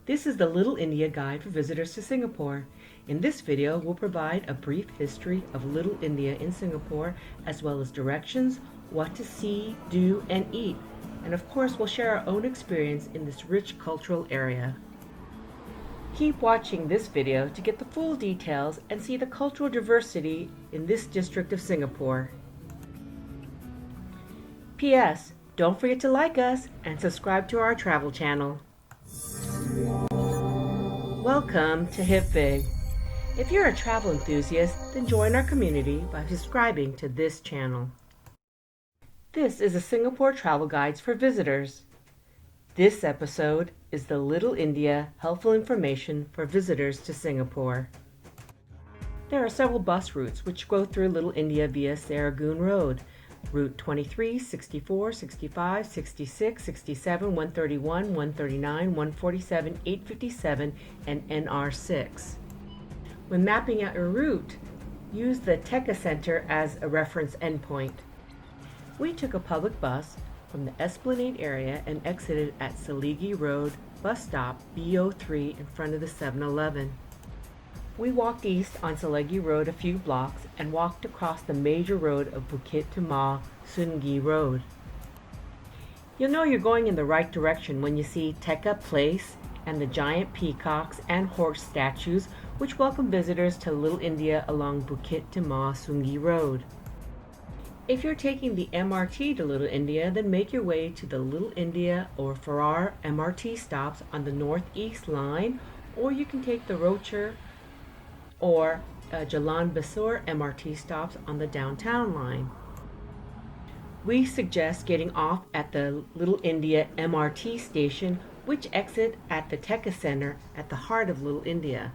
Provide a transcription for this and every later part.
This is the Little India Guide for visitors to Singapore. In this video, we'll provide a brief history of Little India in Singapore, as well as directions, what to see, do, and eat. And of course, we'll share our own experience in this rich cultural area. Keep watching this video to get the full details and see the cultural diversity in this district of Singapore. P.S. Don't forget to like us and subscribe to our travel channel. Welcome to Hipfig. If you're a travel enthusiast, then join our community by subscribing to this channel. This is a Singapore travel guides for visitors. This episode is the Little India helpful information for visitors to Singapore. There are several bus routes which go through Little India via Serangoon Road. Route 23, 64, 65, 66, 67, 131, 139, 147, 857, and NR6. When mapping out your route, use the Teka Center as a reference endpoint. We took a public bus from the Esplanade area and exited at Selegie Road, bus stop B03 in front of the 7-Eleven. We walked east on Selegie Road a few blocks and walked across the major road of Bukit Timah, Sungei Road. You'll know you're going in the right direction when you see Tekka Place and the giant peacocks and horse statues which welcome visitors to Little India along Bukit Timah, Sungei Road. If you're taking the MRT to Little India, then make your way to the Little India or Veera MRT stops on the northeast line, or you can take the Rocher or Jalan Besar MRT stops on the downtown line. We suggest getting off at the Little India MRT station, which exit at the Teka Center at the heart of Little India.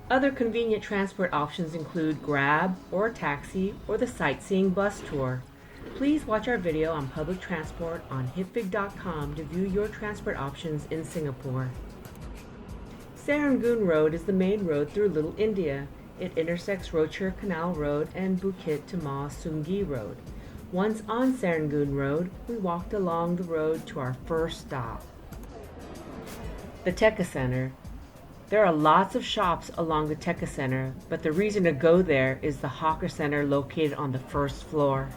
Other convenient transport options include Grab or a taxi or the sightseeing bus tour. Please watch our video on public transport on hipfig.com to view your transport options in Singapore. Serangoon Road is the main road through Little India. It intersects Rocher Canal Road and Bukit Timah Sungei Road. Once on Serangoon Road, we walked along the road to our first stop, the Teka Center. There are lots of shops along the Teka Center, but the reason to go there is the hawker center located on the first floor.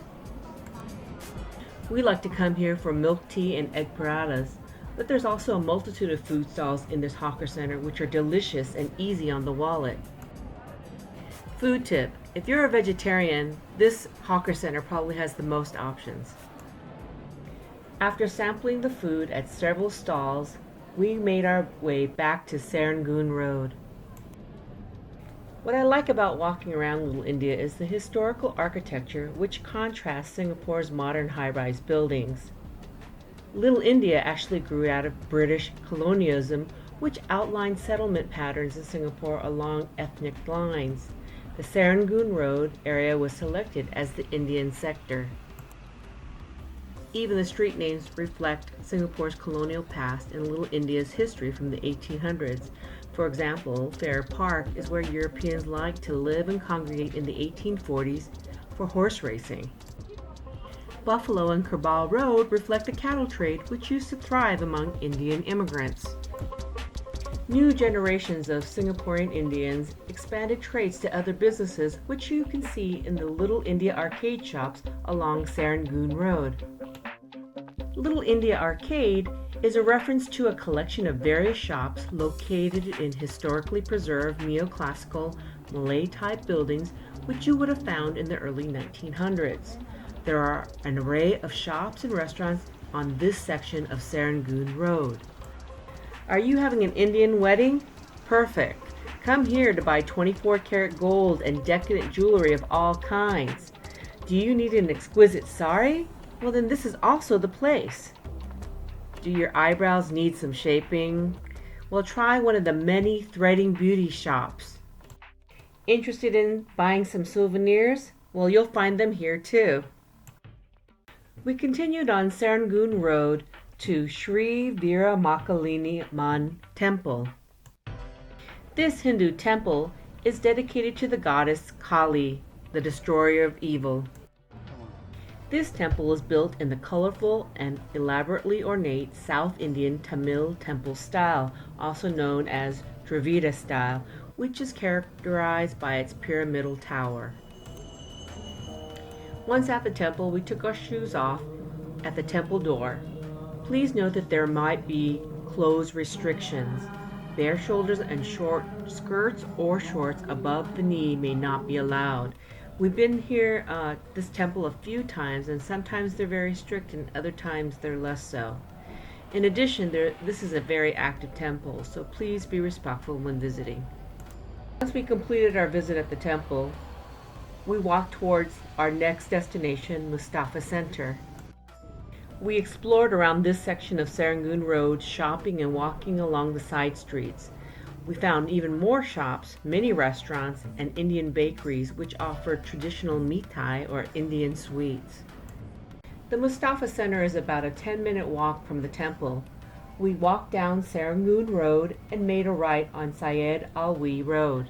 We like to come here for milk tea and egg parathas, but there's also a multitude of food stalls in this hawker center which are delicious and easy on the wallet. Food tip: if you're a vegetarian, this hawker center probably has the most options. After sampling the food at several stalls, we made our way back to Serangoon Road. What I like about walking around Little India is the historical architecture which contrasts Singapore's modern high-rise buildings. Little India actually grew out of British colonialism, which outlined settlement patterns in Singapore along ethnic lines. The Serangoon Road area was selected as the Indian sector. Even the street names reflect Singapore's colonial past and Little India's history from the 1800s. For example, Fair Park is where Europeans liked to live and congregate in the 1840s for horse racing. Buffalo and Kerbau Road reflect the cattle trade which used to thrive among Indian immigrants. New generations of Singaporean Indians expanded trades to other businesses which you can see in the Little India arcade shops along Serangoon Road. Little India Arcade is a reference to a collection of various shops located in historically preserved neoclassical Malay-type buildings which you would have found in the early 1900s. There are an array of shops and restaurants on this section of Serangoon Road. Are you having an Indian wedding? Perfect! Come here to buy 24-karat gold and decadent jewelry of all kinds. Do you need an exquisite sari? Well, then this is also the place. Do your eyebrows need some shaping? Well, try one of the many threading beauty shops. Interested in buying some souvenirs? Well, you'll find them here too. We continued on Serangoon Road to Sri Verramakaliamman Temple. This Hindu temple is dedicated to the goddess Kali, the destroyer of evil. This temple is built in the colorful and elaborately ornate South Indian Tamil temple style, also known as Dravida style, which is characterized by its pyramidal tower. Once at the temple, we took our shoes off at the temple door. Please note that there might be clothes restrictions. Bare shoulders and short skirts or shorts above the knee may not be allowed. We've been here, this temple, a few times, and sometimes they're very strict and other times they're less so. In addition, this is a very active temple, so please be respectful when visiting. Once we completed our visit at the temple, we walked towards our next destination, Mustafa Center. We explored around this section of Serangoon Road, shopping and walking along the side streets. We found even more shops, many restaurants, and Indian bakeries which offer traditional mithai or Indian sweets. The Mustafa Center is about a 10-minute walk from the temple. We walked down Serangoon Road and made a right on Syed Alwi Road.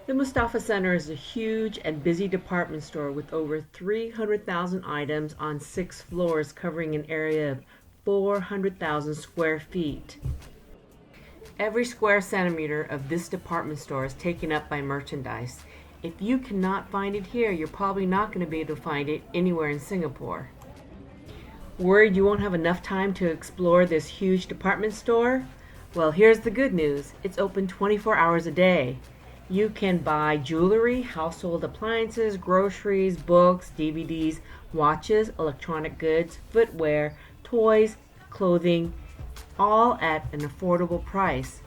The Mustafa Center is a huge and busy department store with over 300,000 items on 6 floors covering an area of 400,000 square feet. Every square centimeter of this department store is taken up by merchandise. If you cannot find it here, you're probably not going to be able to find it anywhere in Singapore. Worried you won't have enough time to explore this huge department store? Well, here's the good news. It's open 24 hours a day. You can buy jewelry, household appliances, groceries, books, DVDs, watches, electronic goods, footwear, toys, clothing, all at an affordable price.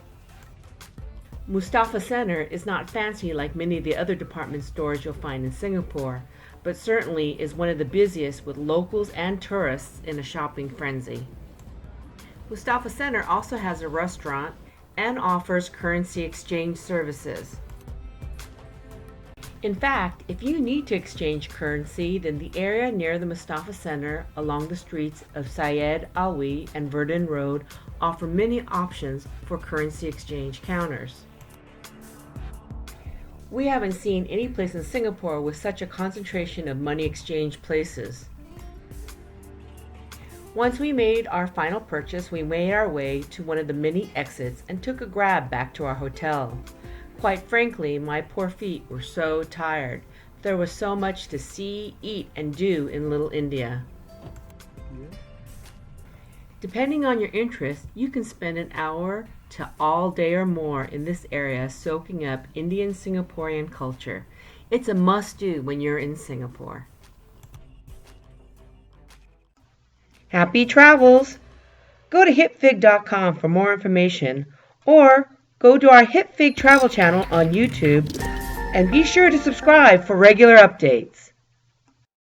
Mustafa Center is not fancy like many of the other department stores you'll find in Singapore, but certainly is one of the busiest with locals and tourists in a shopping frenzy. Mustafa Center also has a restaurant and offers currency exchange services. In fact, if you need to exchange currency, then the area near the Mustafa Center along the streets of Syed Alwi and Verdun Road offer many options for currency exchange counters. We haven't seen any place in Singapore with such a concentration of money exchange places. Once we made our final purchase, we made our way to one of the many exits and took a grab back to our hotel. Quite frankly, my poor feet were so tired. There was so much to see, eat, and do in Little India. Depending on your interest, you can spend an hour to all day or more in this area soaking up Indian Singaporean culture. It's a must-do when you're in Singapore. Happy travels! Go to hipfig.com for more information, or go to our Hipfig travel channel on YouTube and be sure to subscribe for regular updates.